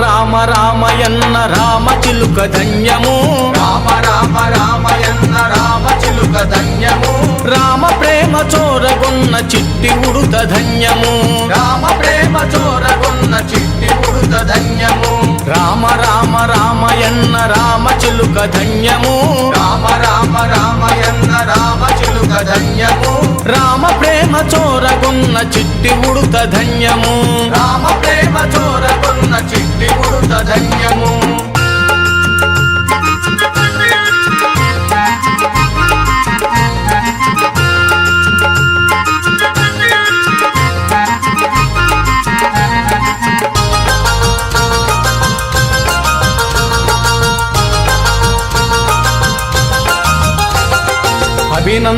రామ రామయన్న రామచిలుక ధన్యము రామ రామ రామయన్న రామచిలుక ధన్యము రామ ప్రేమ చోరగొన్న చిట్టి ఉడుత ధన్యము రామ ప్రేమ చోరగొన్న చిట్టి ఉడుత ధన్యము రామ రామ రామయన్న రామచిలుక ధన్యము రామ రామ రామయన్న రామచిలుక ధన్యము రామ ప్రేమ చోరగొన్న చిట్టి ఉడుత ధన్యము రామ ప్రేమ చోరగొన్న చిట్టి ఉడుత ధన్యము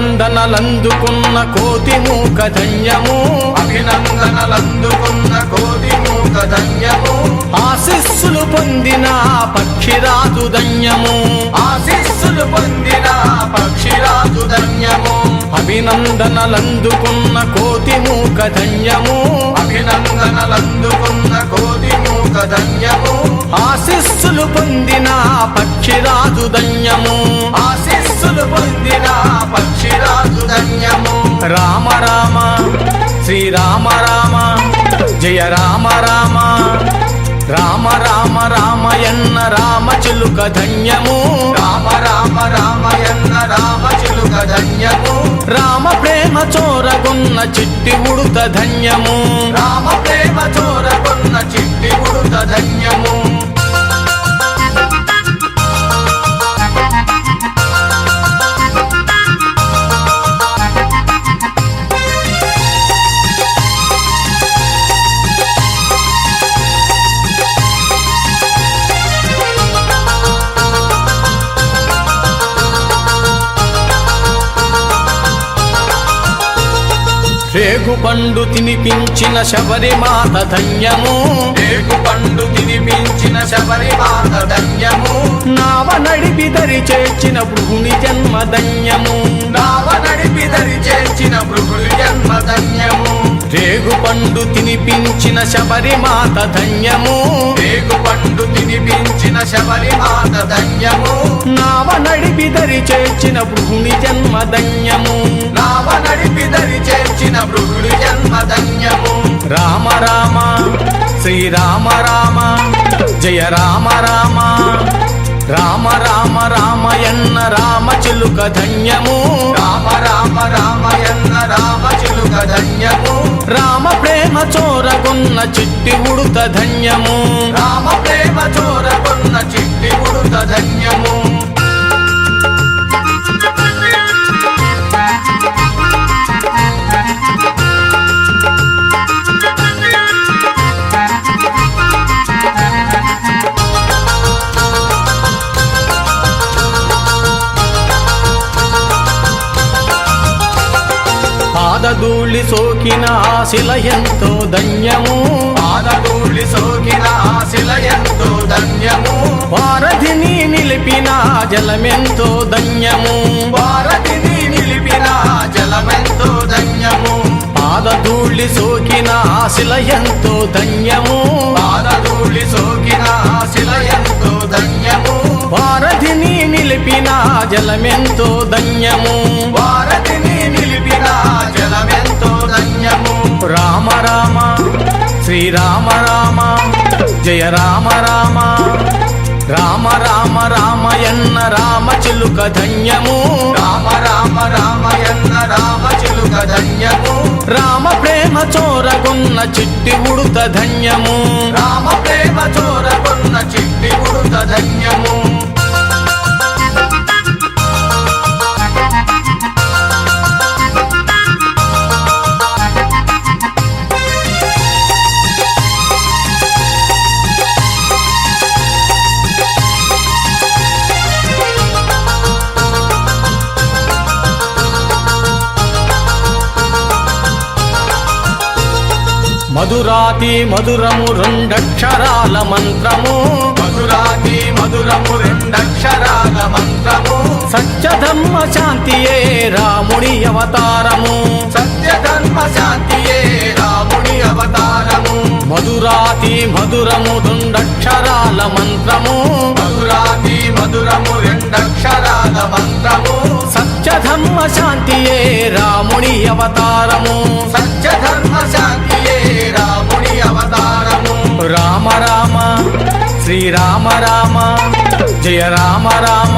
అభినందనలందుకున్న కోతి మూక ధన్యము అభినందనలందుకున్న కోతి మూక ధన్యము ఆశీస్సులు పొందిన పక్షిరాజు ధన్యము ఆశీస్సులు పొందిన పక్షిరాజు ధన్యము అభినందనలందుకున్న కోతి మూక ధన్యము అభినందనలందుకున్న కోతి మూక ధన్యము ఆశీస్సులు పొందిన పక్షిరాజు ధన్యము ఆశీస్సులు పొందిన పక్షిరాజు ధన్యము రామ రామ శ్రీరామ రామ జయ రామ రామ రామ రామ రామయన్న రామచిలుక ధన్యము రామ రామ రామయన్న రామచిలుక ధన్యము రామ ప్రేమ చోరగొన్న చిట్టి ఉడుత ధన్యము రామ ప్రేమ చోరగొన్న చిట్టి ఉడుత ధన్యము రేగు పండు తినిపించిన శబరిమాత ధన్యము రేగు పండు తినిపించిన శబరిమాత ధన్యము నావ నడిపి దరి చేర్చిన భృగుని జన్మ ధన్యము నావ నడిపి దరి చేర్చిన భృగుని జన్మ ధన్యము రేగు పండు తినిపించిన శబరిమాత ధన్యము రేగు పండు తినిపించిన శబరిమాత ధన్యము నావ నడిపి దరి చేర్చిన భృగుని జన్మ ధన్యము నావ నడిపి దరి చేర్చిన భృగుని జన్మ ధన్యము రామ రామ శ్రీరామ రామ జయ రామ రామ రామ రామ రామయన్న రామచిలుక ధన్యము రామ రామ రామయన్న రామచిలుక ధన్యము రామ ప్రేమ చోరగొన్న చిట్టి ఉడుత ధన్యము రామ ప్రేమ చోరగొన్న చిట్టి ఉడుత ధన్యము పాదధూళి సోకిన ఆశిల ఎంతో ధన్యము పాదధూళి సోకిన ఆశిల ఎంతో ధన్యము వారధిని నిలిపిన జలమెంతో ధన్యము వారధిని నిలిపిన జలమెంతో ధన్యము పాదధూళి సోకిన ఆశిల ఎంతో ధన్యము పాదధూళి సోకిన ఆశిల ఎంతో ధన్యము వారధిని నిలిపిన జలమెంతో ధన్యము వారధిని నిలిపిన జలమెంతో ధన్యము రామ రామ శ్రీరామ రామ జయ రామ రామ రామ రామ రామయన్న రామచిలుక ధన్యము రామ రామ రామయన్న రామచిలుక ధన్యము రామ ప్రేమ చోరగొన్న చిట్టి ఉడుత ధన్యము రామ ప్రేమ చోరగొన్న చిట్టి ఉడుత ధన్యము మధురాతి మధురము రెండక్షరాల మంత్రము మధురాతి మధురము రెండక్షరాల మంత్రము సత్యధర్మ శాంతియే రాముడి అవతారము సత్యధర్మ శాంతియే రాముడి అవతారము మధురాతి మధురము రెండక్షరాల మంత్రము మధురాతి మధురము రెండక్షరాల మంత్రము సత్యధర్మ శాంతియే రాముని అవతారము సత్యధర్మ శాంతియే రాముని అవతారము రామ రామ శ్రీరామ రామ జయ రామ రామ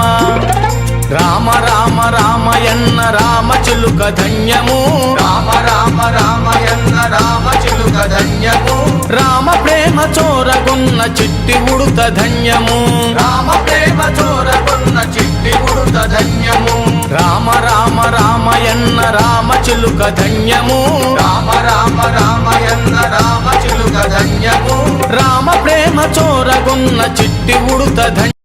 రామ రామ రామయన్న రామ చిలుక ధన్యము రామ రామ రామయన్న రామ చిలుక ధన్యము రామ ప్రేమ చోరగొన్న చిట్టి ఉడుత ధన్యము రామ ప్రేమ చోరకున్న చిట్టి ఉడుత ధన్యము రామ రామ రామయన్న రామ చిలుక ధన్యము రామ రామ రామయన్న రామ చిలుక ధన్యము రామ ప్రేమ చోరగొన్న చిట్టి ఉడుత ధన్యము